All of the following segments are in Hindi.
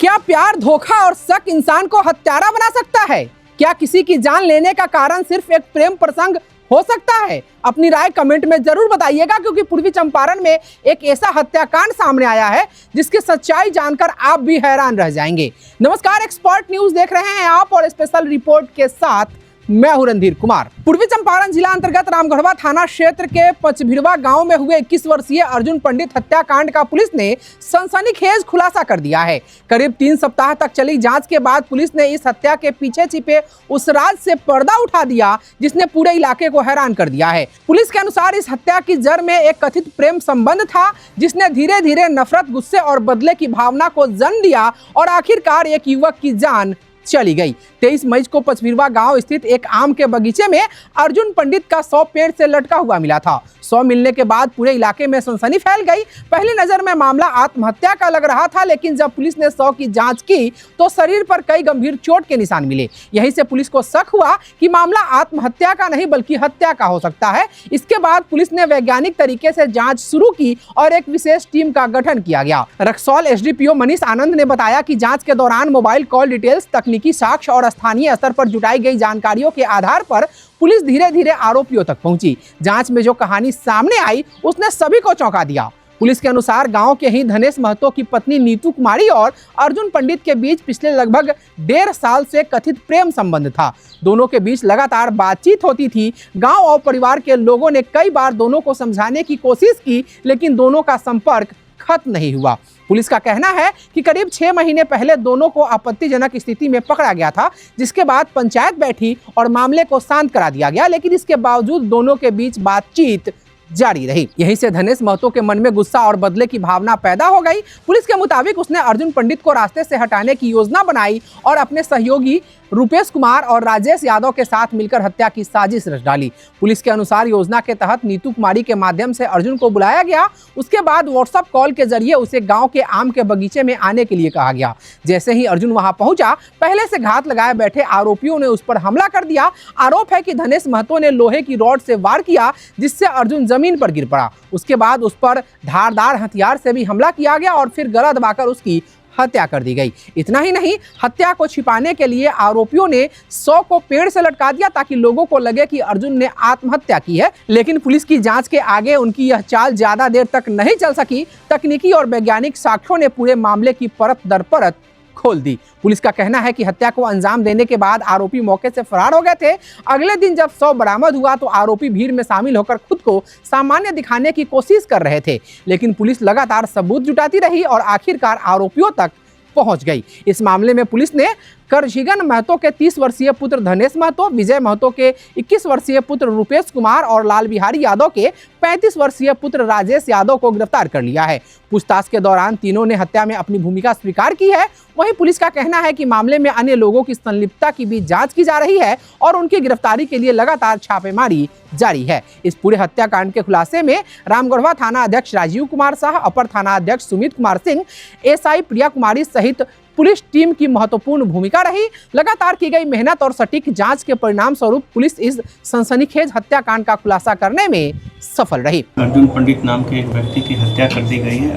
क्या प्यार, धोखा और शक इंसान को हत्यारा बना सकता है? क्या किसी की जान लेने का कारण सिर्फ एक प्रेम प्रसंग हो सकता है? अपनी राय कमेंट में जरूर बताइएगा, क्योंकि पूर्वी चंपारण में एक ऐसा हत्याकांड सामने आया है जिसकी सच्चाई जानकर आप भी हैरान रह जाएंगे। नमस्कार, एक्सपर्ट न्यूज देख रहे हैं आप और स्पेशल रिपोर्ट के साथ मैं हूं रणधीर कुमार। पूर्वी चंपारण जिला अंतर्गत रामगढ़वा थाना क्षेत्र के पचभिड़वा गांव में हुए 21 वर्षीय अर्जुन पंडित हत्याकांड का पुलिस ने सनसनीखेज खुलासा कर दिया है। करीब 3 सप्ताह तक चली जांच के बाद पुलिस ने इस हत्या के पीछे छिपे उस राज से पर्दा उठा दिया जिसने पूरे इलाके को हैरान कर दिया है। पुलिस के अनुसार इस हत्या की जड़ में एक कथित प्रेम संबंध था, जिसने धीरे धीरे नफरत, गुस्से और बदले की भावना को जन्म दिया और आखिरकार एक युवक की जान चली गई। 23 मई को पचभिड़वा गांव स्थित एक आम के बगीचे में अर्जुन पंडित का 100 पेड़ से लटका हुआ मिला था। 100 मिलने के बाद पूरे इलाके में सनसनी फैल गई। पहली नजर में मामला आत्महत्या का लग रहा था, लेकिन जब पुलिस ने 100 की जांच की तो शरीर पर कई गंभीर चोट के निशान मिले। यहीं से पुलिस को शक हुआ कि मामला आत्महत्या का नहीं बल्कि हत्या का हो सकता है। इसके बाद पुलिस ने वैज्ञानिक तरीके से जाँच शुरू की और एक विशेष टीम का गठन किया गया। रक्सौल एसडीपीओ मनीष आनंद ने बताया कि जाँच के दौरान मोबाइल कॉल डिटेल्स, तकनीकी साक्ष्य और स्थानीय स्तर पर जुटाई गई जानकारियों के आधार पर पुलिस धीरे धीरे आरोपियों तक पहुंची। जांच में जो कहानी सामने आई उसने सभी को चौंका दिया। पुलिस के अनुसार गांव के ही धनेश महतो की पत्नी नीतू कुमारी और अर्जुन पंडित के बीच पिछले लगभग 1.5 साल से कथित प्रेम संबंध था। दोनों के बीच लगातार बातचीत होती थी। गांव और परिवार के लोगों ने कई बार दोनों को समझाने की कोशिश की, लेकिन दोनों का संपर्क खत्म नहीं हुआ। पुलिस का कहना है कि करीब 6 महीने पहले दोनों को आपत्तिजनक स्थिति में पकड़ा गया था, जिसके बाद पंचायत बैठी और मामले को शांत करा दिया गया, लेकिन इसके बावजूद दोनों के बीच बातचीत जारी रही। यहीं से धनेश महतो के मन में गुस्सा और बदले की भावना पैदा हो गई। पुलिस के मुताबिक उसने अर्जुन पंडित को रास्ते से हटाने की योजना बनाई और अपने सहयोगी रुपेश कुमार और राजेश यादव के साथ मिलकर हत्या की साजिश रच डाली। पुलिस के अनुसार योजना के तहत नीतू कुमारी के माध्यम से अर्जुन को बुलाया गया। उसके बाद व्हाट्सएप कॉल के जरिए उसे गांव के आम के बगीचे में आने के लिए कहा गया। जैसे ही अर्जुन वहां पहुंचा, पहले से घात लगाए बैठे आरोपियों ने उस पर हमला कर दिया। आरोप है कि धनेश महतो ने लोहे की रॉड से वार किया, जिससे अर्जुन जमीन पर गिर पड़ा। उसके बाद उस पर धारदार हथियार से भी हमला किया गया और फिर गला दबाकर उसकी हत्या कर दी गई। इतना ही नहीं, हत्या को छिपाने के लिए आरोपियों ने 100 को पेड़ से लटका दिया ताकि लोगों को लगे कि अर्जुन ने आत्महत्या की है। लेकिन पुलिस की जांच के आगे उनकी यह चाल ज्यादा देर तक नहीं चल सकी। तकनीकी और वैज्ञानिक साक्ष्यों ने पूरे मामले की परत दर परत खोल दी। पुलिस का कहना है कि हत्या को अंजाम देने के बाद आरोपी मौके से फरार हो गए थे। अगले दिन जब 100 बरामद हुआ तो आरोपी भीड़ में शामिल होकर खुद को सामान्य दिखाने की कोशिश कर रहे थे, लेकिन पुलिस लगातार सबूत जुटाती रही और आखिरकार आरोपियों तक पहुंच गई। इस मामले में पुलिस ने करझिगन महतो के 30 वर्षीय पुत्र धनेश महतो, विजय महतो के 21 वर्षीय पुत्र रुपेश कुमार और लाल बिहारी यादव के 35 वर्षीय पुत्र राजेश यादव को गिरफ्तार कर लिया है। पूछताछ के दौरान तीनों ने हत्या में अपनी भूमिका स्वीकार की है। वहीं पुलिस का कहना है कि मामले में अन्य लोगों की संलिप्तता की भी जांच की जा रही है और उनकी गिरफ्तारी के लिए लगातार छापेमारी जारी है। इस पूरे हत्याकांड के खुलासे में रामगढ़वा थाना अध्यक्ष राजीव कुमार शाह, अपर थाना अध्यक्ष सुमित कुमार सिंह, एसआई प्रिया कुमारी सहित पुलिस टीम की महत्वपूर्ण भूमिका रही। लगातार की गई मेहनत और सटीक जांच के परिणाम स्वरूप पुलिस इस सनसनीखेज हत्याकांड का खुलासा करने में सफल रही। अर्जुन पंडित नाम के एक व्यक्ति की हत्या कर दी गई है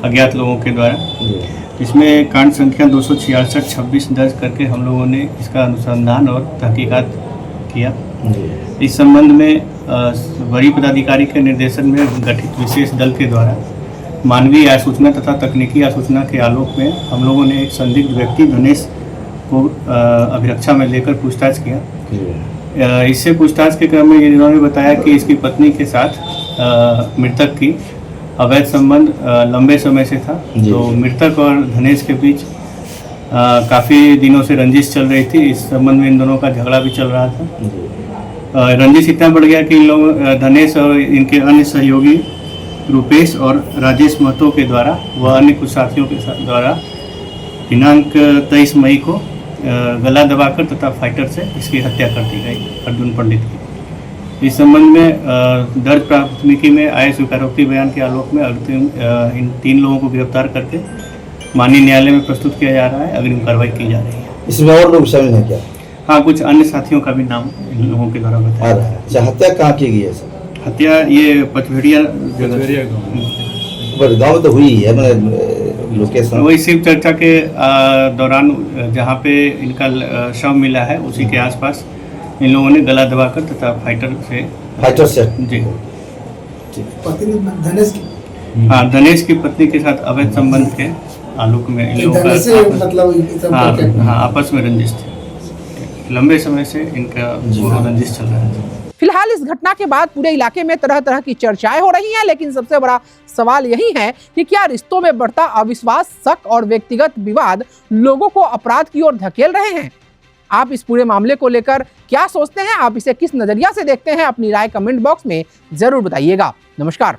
अज्ञात लोगों के द्वारा। इसमें कांड संख्या 266-26 दर्ज करके हम लोगों ने इसका अनुसंधान और तहकीकात किया। इस संबंध में वरीय पदाधिकारी के निर्देशन में गठित विशेष दल के द्वारा मानवीय आसूचना तथा तकनीकी आसूचना के आलोक में हम लोगों ने एक संदिग्ध व्यक्ति धनेश को अभिरक्षा में लेकर पूछताछ किया। इससे पूछताछ के क्रम में इन्होंने बताया कि इसकी पत्नी के साथ मृतक की अवैध संबंध लंबे समय से था। तो मृतक और धनेश के बीच काफ़ी दिनों से रंजिश चल रही थी। इस संबंध में इन दोनों का झगड़ा भी चल रहा था। रंजिश इतना बढ़ गया कि इन लोग धनेश और इनके अन्य सहयोगी रुपेश और राजेश महतो के द्वारा व अन्य कुछ साथियों के द्वारा दिनांक 23 मई को गला दबाकर तथा फाइटर से इसकी हत्या कर दी गई अर्जुन पंडित की। इस संबंध में दर्ज प्राथमिकी में आए स्वीकारोक्ति बयान के आलोक में इन 3 लोगों को गिरफ्तार करके माननीय न्यायालय में प्रस्तुत किया जा रहा है। अग्रिम कार्रवाई की जा रही है। इसमें और लोग शामिल हैं क्या? हाँ, कुछ अन्य साथियों का भी नाम इन लोगों के द्वारा बताया। अच्छा, हत्या कहाँ की गई है सर? हत्या ये पचभिड़िया गाँव तो हुई है, लोकेशन वही शिव चर्चा के दौरान जहाँ पे इनका शव मिला है उसी के आसपास इन लोगों ने गला दबाकर तथा फाइटर से जी पत्नी धनेश की हाँ धनेश की पत्नी के साथ अवैध संबंध के आलोक में इन लोगों धनेश से का मतलब ये सब हाँ करके- हाँ आपस में रंजिश थे। लंबे समय से इनका रंजिश चल रहा है। फिलहाल इस घटना के बाद पूरे इलाके में तरह तरह की चर्चाएं हो रही हैं, लेकिन सबसे बड़ा सवाल यही है कि क्या रिश्तों में बढ़ता अविश्वास, शक और व्यक्तिगत विवाद लोगों को अपराध की ओर धकेल रहे हैं? आप इस पूरे मामले को लेकर क्या सोचते हैं? आप इसे किस नजरिया से देखते हैं? अपनी राय कमेंट बॉक्स में जरूर बताइएगा। नमस्कार।